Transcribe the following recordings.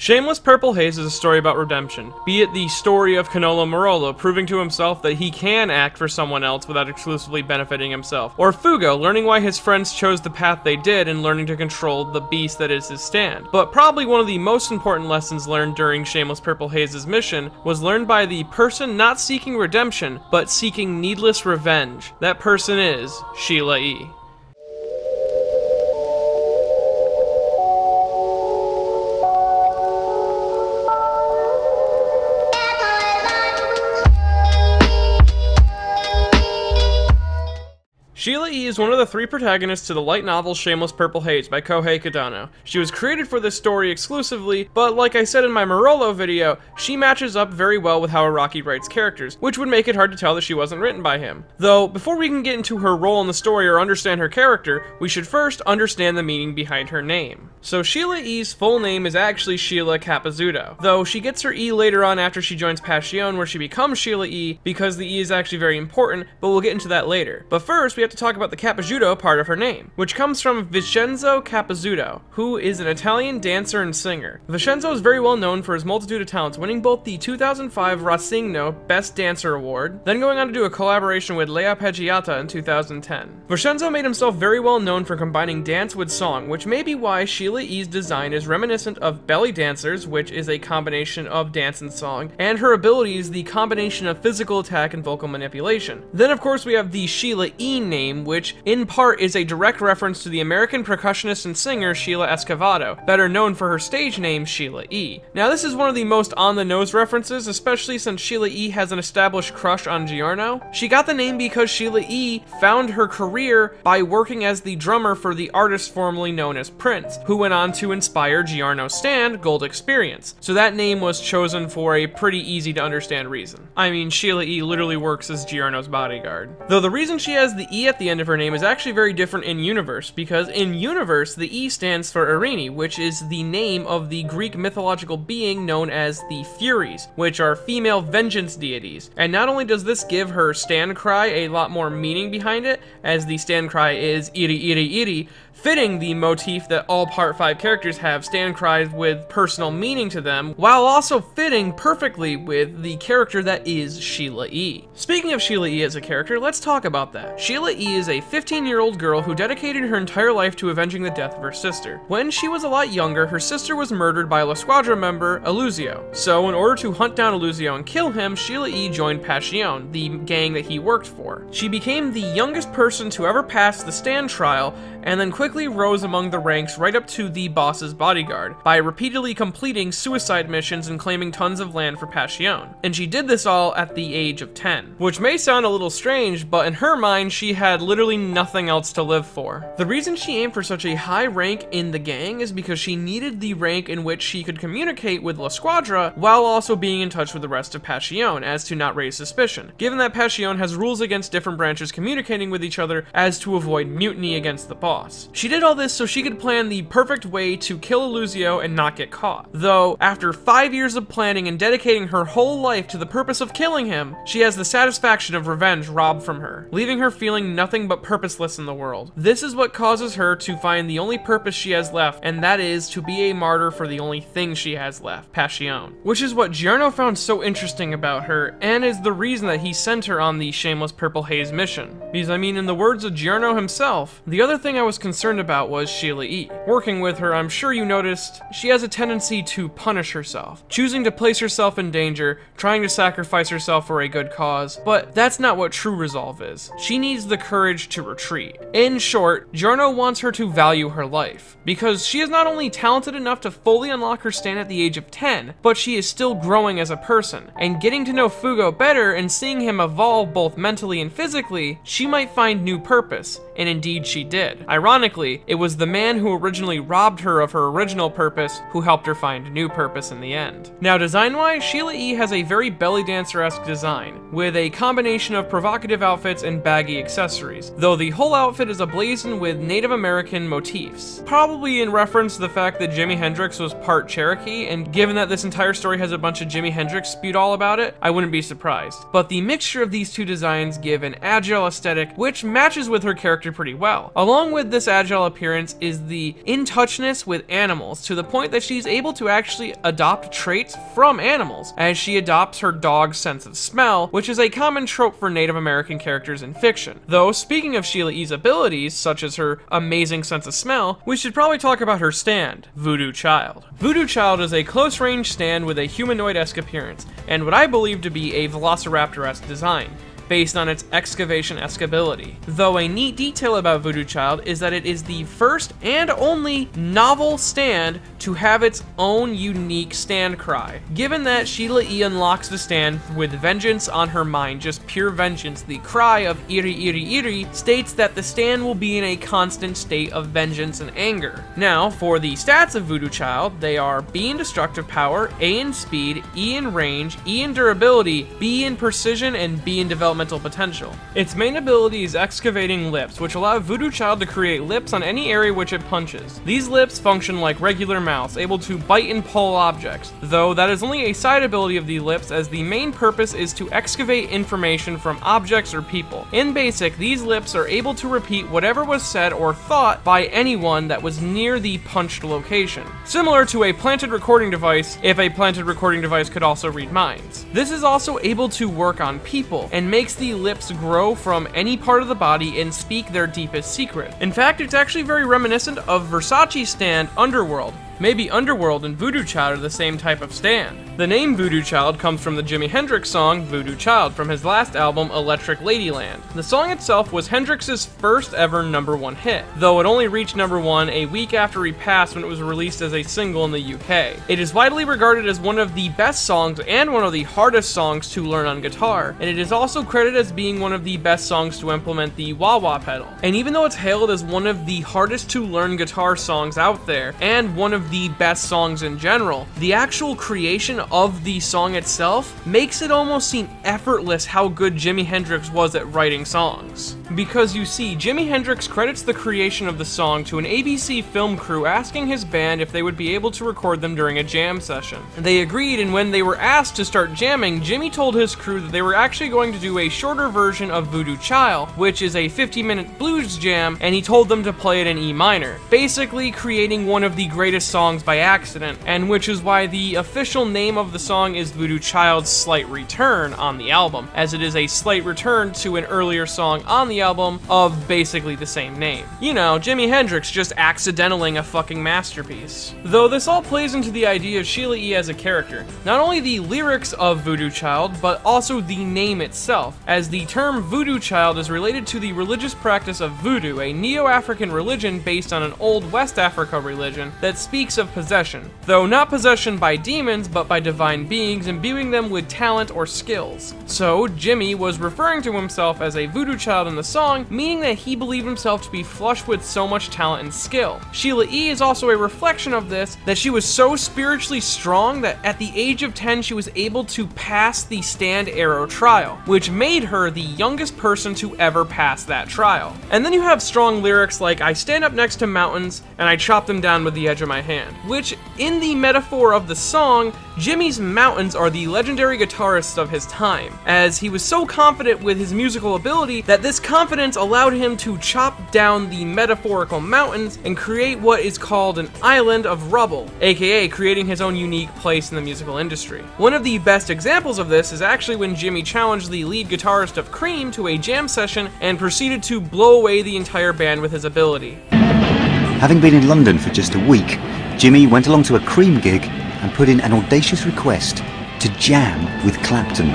Shameless Purple Haze is a story about redemption, be it the story of Canolo Marolo proving to himself that he can act for someone else without exclusively benefiting himself, or Fugo learning why his friends chose the path they did and learning to control the beast that is his stand. But probably one of the most important lessons learned during Shameless Purple Haze's mission was learned by the person not seeking redemption, but seeking needless revenge. That person is Sheila E. Sheila E. is one of the 3 protagonists to the light novel Shameless Purple Haze by Kohei Kadano. She was created for this story exclusively, but like I said in my Marolo video, she matches up very well with how Araki writes characters, which would make it hard to tell that she wasn't written by him. Though, before we can get into her role in the story or understand her character, we should first understand the meaning behind her name. So Sheila E.'s full name is actually Sheila Capizuto, though she gets her E later on after she joins Passion, where she becomes Sheila E, because the E is actually very important, but we'll get into that later. But first, we have to talk about the Capizuto part of her name, which comes from Vincenzo Capizuto, who is an Italian dancer and singer. Vincenzo is very well known for his multitude of talents, winning both the 2005 Rossingno Best Dancer Award, then going on to do a collaboration with Lea Peggiata in 2010. Vincenzo made himself very well known for combining dance with song, which may be why Sheila E.'s design is reminiscent of belly dancers, which is a combination of dance and song, and her abilities the combination of physical attack and vocal manipulation. Then of course we have the Sheila E name, which in part is a direct reference to the American percussionist and singer Sheila Escovedo, better known for her stage name Sheila E. Now this is one of the most on-the-nose references, especially since Sheila E has an established crush on Giorno. She got the name because Sheila E found her career by working as the drummer for the artist formerly known as Prince, who went on to inspire Giorno's stand, Gold Experience. So that name was chosen for a pretty easy to understand reason. I mean, Sheila E literally works as Giorno's bodyguard. Though the reason she has the E at the end of her name is actually very different in Universe, because in Universe, the E stands for Irene, which is the name of the Greek mythological being known as the Furies, which are female vengeance deities. And not only does this give her stand cry a lot more meaning behind it, as the stand cry is Iri Iri Iri, fitting the motif that all Part 5 characters have stand cries with personal meaning to them, while also fitting perfectly with the character that is Sheila E. Speaking of Sheila E as a character, let's talk about that. Sheila E is a 15-year-old girl who dedicated her entire life to avenging the death of her sister. When she was a lot younger, her sister was murdered by a La Squadra member, Eluzio. So in order to hunt down Eluzio and kill him, Sheila E joined Passion, the gang that he worked for. She became the youngest person to ever pass the stand trial, and then quickly rose among the ranks right up to the boss's bodyguard by repeatedly completing suicide missions and claiming tons of land for Passion. And she did this all at the age of 10, which may sound a little strange, but in her mind she had literally nothing else to live for. The reason she aimed for such a high rank in the gang is because she needed the rank in which she could communicate with La Squadra while also being in touch with the rest of Passion as to not raise suspicion, given that Passion has rules against different branches communicating with each other as to avoid mutiny against the boss. She did all this so she could plan the perfect way to kill Eluzio and not get caught. Though, after 5 years of planning and dedicating her whole life to the purpose of killing him, she has the satisfaction of revenge robbed from her, leaving her feeling nothing but purposeless in the world. This is what causes her to find the only purpose she has left, and that is to be a martyr for the only thing she has left, Passion. Which is what Giorno found so interesting about her, and is the reason that he sent her on the Shameless Purple Haze mission. Because I mean, in the words of Giorno himself, the other thing I was concerned about was Sheila E. Working with her, I'm sure you noticed, she has a tendency to punish herself, choosing to place herself in danger, trying to sacrifice herself for a good cause, but that's not what true resolve is. She needs the courage to retreat. In short, Giorno wants her to value her life, because she is not only talented enough to fully unlock her stand at the age of 10, but she is still growing as a person, and getting to know Fugo better and seeing him evolve both mentally and physically, she might find new purpose, and indeed she did. Ironically, it was the man who originally robbed her of her original purpose who helped her find new purpose in the end. Now design-wise, Sheila E has a very belly dancer-esque design, with a combination of provocative outfits and baggy accessories, though the whole outfit is ablazoned with Native American motifs. Probably in reference to the fact that Jimi Hendrix was part Cherokee, and given that this entire story has a bunch of Jimi Hendrix spewed all about it, I wouldn't be surprised. But the mixture of these two designs give an agile aesthetic which matches with her character character pretty well. Along with this agile appearance is the in-touchness with animals, to the point that she's able to actually adopt traits from animals, as she adopts her dog's sense of smell, which is a common trope for Native American characters in fiction. Though, speaking of Sheila E.'s abilities, such as her amazing sense of smell, we should probably talk about her stand, Voodoo Child. Voodoo Child is a close-range stand with a humanoid-esque appearance, and what I believe to be a velociraptor-esque design, based on its excavation-esque ability. Though a neat detail about Voodoo Child is that it is the first and only novel stand to have its own unique stand cry. Given that Sheila E. unlocks the stand with vengeance on her mind, just pure vengeance, the cry of Iri Iri Iri states that the stand will be in a constant state of vengeance and anger. Now, for the stats of Voodoo Child, they are B in destructive power, A in speed, E in range, E in durability, B in precision, and B in developmental potential. Its main ability is excavating lips, which allow Voodoo Child to create lips on any area which it punches. These lips function like regular mouths, able to bite and pull objects, though that is only a side ability of the lips, as the main purpose is to excavate information from objects or people. In basic, these lips are able to repeat whatever was said or thought by anyone that was near the punched location. Similar to a planted recording device, if a planted recording device could also read minds. This is also able to work on people, and makes the lips grow from any part of the body and speak their deepest secret. In fact, it's actually very reminiscent of Versace's stand Underworld. Maybe Underworld and Voodoo Child are the same type of stand. The name Voodoo Child comes from the Jimi Hendrix song Voodoo Child from his last album Electric Ladyland. The song itself was Hendrix's first ever #1 hit, though it only reached #1 a week after he passed when it was released as a single in the UK. It is widely regarded as one of the best songs and one of the hardest songs to learn on guitar, and it is also credited as being one of the best songs to implement the wah-wah pedal. And even though it's hailed as one of the hardest to learn guitar songs out there, and one of the best songs in general, the actual creation of the song itself makes it almost seem effortless how good Jimi Hendrix was at writing songs. Because you see, Jimi Hendrix credits the creation of the song to an ABC film crew asking his band if they would be able to record them during a jam session. They agreed, and when they were asked to start jamming, Jimi told his crew that they were actually going to do a shorter version of Voodoo Child, which is a 50-minute blues jam, and he told them to play it in E minor, basically creating one of the greatest songs by accident, and which is why the official name of the song is Voodoo Child's Slight Return on the album, as it is a slight return to an earlier song on the album of basically the same name. You know, Jimi Hendrix just accidentaling a fucking masterpiece. Though this all plays into the idea of Sheila E. as a character, not only the lyrics of Voodoo Child, but also the name itself, as the term Voodoo Child is related to the religious practice of Voodoo, a Neo-African religion based on an old West Africa religion that speaks of possession, though not possession by demons, but by divine beings, imbuing them with talent or skills. So, Jimi was referring to himself as a Voodoo Child in the song, meaning that he believed himself to be flush with so much talent and skill. Sheila E. is also a reflection of this, that she was so spiritually strong that at the age of 10 she was able to pass the stand arrow trial, which made her the youngest person to ever pass that trial. And then you have strong lyrics like, "I stand up next to mountains and I chop them down with the edge of my hand," which, in the metaphor of the song, Jimi's mountains are the legendary guitarists of his time, as he was so confident with his musical ability that this confidence allowed him to chop down the metaphorical mountains and create what is called an island of rubble, aka creating his own unique place in the musical industry. One of the best examples of this is actually when Jimi challenged the lead guitarist of Cream to a jam session and proceeded to blow away the entire band with his ability. Having been in London for just a week, Jimi went along to a Cream gig and put in an audacious request to jam with Clapton.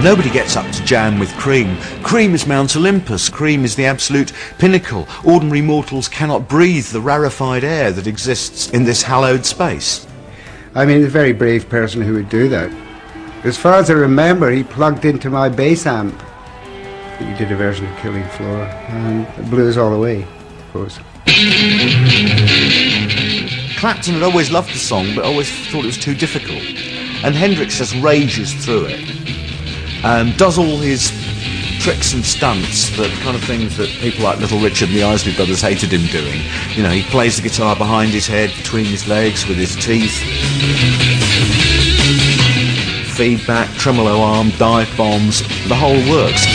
Nobody gets up to jam with Cream. Cream is Mount Olympus. Cream is the absolute pinnacle. Ordinary mortals cannot breathe the rarefied air that exists in this hallowed space. I mean, a very brave person who would do that. As far as I remember, he plugged into my bass amp. He did a version of Killing Floor, and it blew us all away, of course. Clapton had always loved the song, but always thought it was too difficult. And Hendrix just rages through it, and does all his tricks and stunts, the kind of things that people like Little Richard and the Isley Brothers hated him doing. You know, he plays the guitar behind his head, between his legs, with his teeth. Feedback, tremolo arm, dive bombs, the whole works.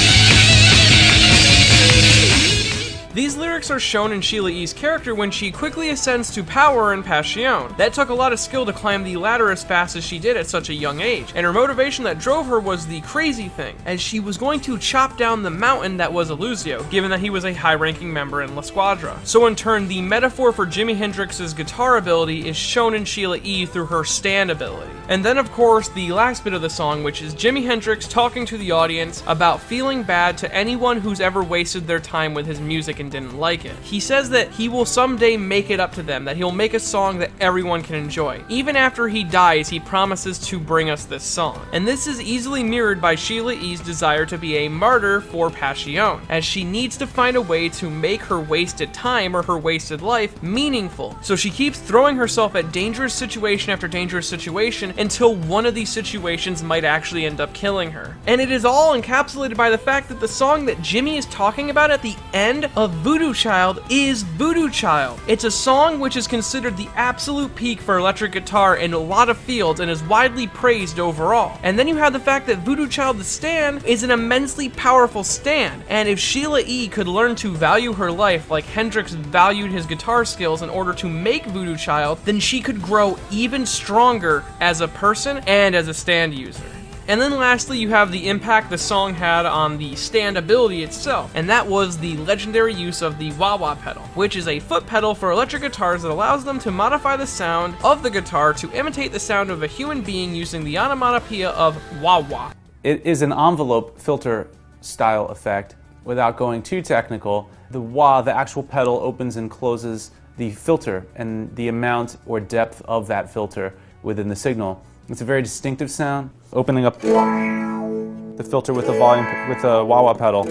lyrics are shown in Sheila E.'s character when she quickly ascends to power and passion. That took a lot of skill to climb the ladder as fast as she did at such a young age, and her motivation that drove her was the crazy thing, as she was going to chop down the mountain that was Illusio, given that he was a high-ranking member in La Squadra. So in turn, the metaphor for Jimi Hendrix's guitar ability is shown in Sheila E. through her stand ability. And then of course, the last bit of the song, which is Jimi Hendrix talking to the audience about feeling bad to anyone who's ever wasted their time with his music and didn't like it. He says that he will someday make it up to them, that he'll make a song that everyone can enjoy. Even after he dies, he promises to bring us this song. And this is easily mirrored by Sheila E.'s desire to be a martyr for passion, as she needs to find a way to make her wasted time or her wasted life meaningful. So she keeps throwing herself at dangerous situation after dangerous situation until one of these situations might actually end up killing her. And it is all encapsulated by the fact that the song that Jimi is talking about at the end of Voodoo Child is Voodoo Child. It's a song which is considered the absolute peak for electric guitar in a lot of fields and is widely praised overall. And then you have the fact that Voodoo Child the stand is an immensely powerful stand, and if Sheila E. could learn to value her life like Hendrix valued his guitar skills in order to make Voodoo Child, then she could grow even stronger as a person and as a stand user. And then lastly, you have the impact the song had on the stand ability itself, and that was the legendary use of the wah-wah pedal, which is a foot pedal for electric guitars that allows them to modify the sound of the guitar to imitate the sound of a human being using the onomatopoeia of wah-wah. It is an envelope filter style effect. Without going too technical, the wah, the actual pedal, opens and closes the filter and the amount or depth of that filter within the signal. It's a very distinctive sound, opening up the filter with the volume, with the wah-wah pedal.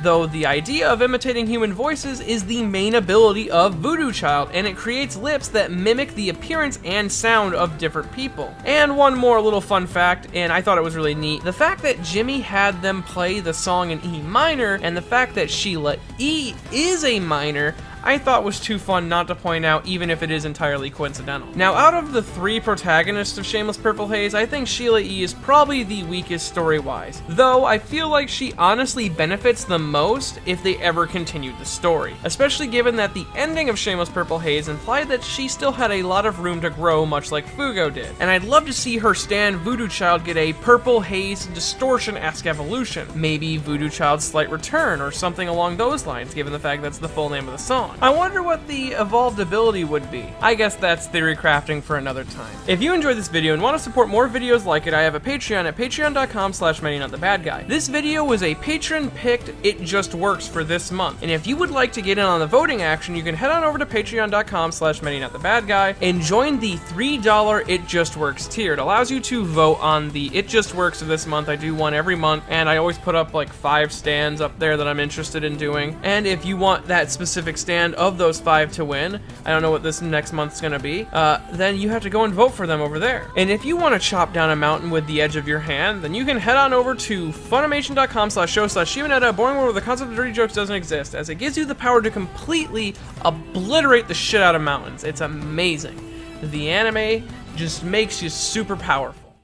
Though the idea of imitating human voices is the main ability of Voodoo Child, and it creates lips that mimic the appearance and sound of different people. And one more little fun fact, and I thought it was really neat, the fact that Jimi had them play the song in E minor, and the fact that Sheila E is a minor, I thought was too fun not to point out, even if it is entirely coincidental. Now, out of the three protagonists of Shameless Purple Haze, I think Sheila E is probably the weakest story-wise, though I feel like she honestly benefits the most if they ever continued the story, especially given that the ending of Shameless Purple Haze implied that she still had a lot of room to grow, much like Fugo did, and I'd love to see her stand Voodoo Child get a Purple Haze Distortion-esque evolution, maybe Voodoo Child's Slight Return, or something along those lines, given the fact that's the full name of the song. I wonder what the evolved ability would be. I guess that's theory crafting for another time. If you enjoyed this video and want to support more videos like it, I have a Patreon at patreon.com/ManyNotTheBadGuy. This video was a patron-picked It Just Works for this month, and if you would like to get in on the voting action, you can head on over to patreon.com/ManyNotTheBadGuy and join the $3 It Just Works tier. It allows you to vote on the It Just Works of this month. I do one every month, and I always put up like 5 stands up there that I'm interested in doing, and if you want that specific stand of those 5 to win, I don't know what this next month's gonna be, then you have to go and vote for them over there. And if you want to chop down a mountain with the edge of your hand, then you can head on over to funimation.com/show/Shimonetta, a boring world where the concept of dirty jokes doesn't exist, as it gives you the power to completely obliterate the shit out of mountains. It's amazing. The anime just makes you super powerful.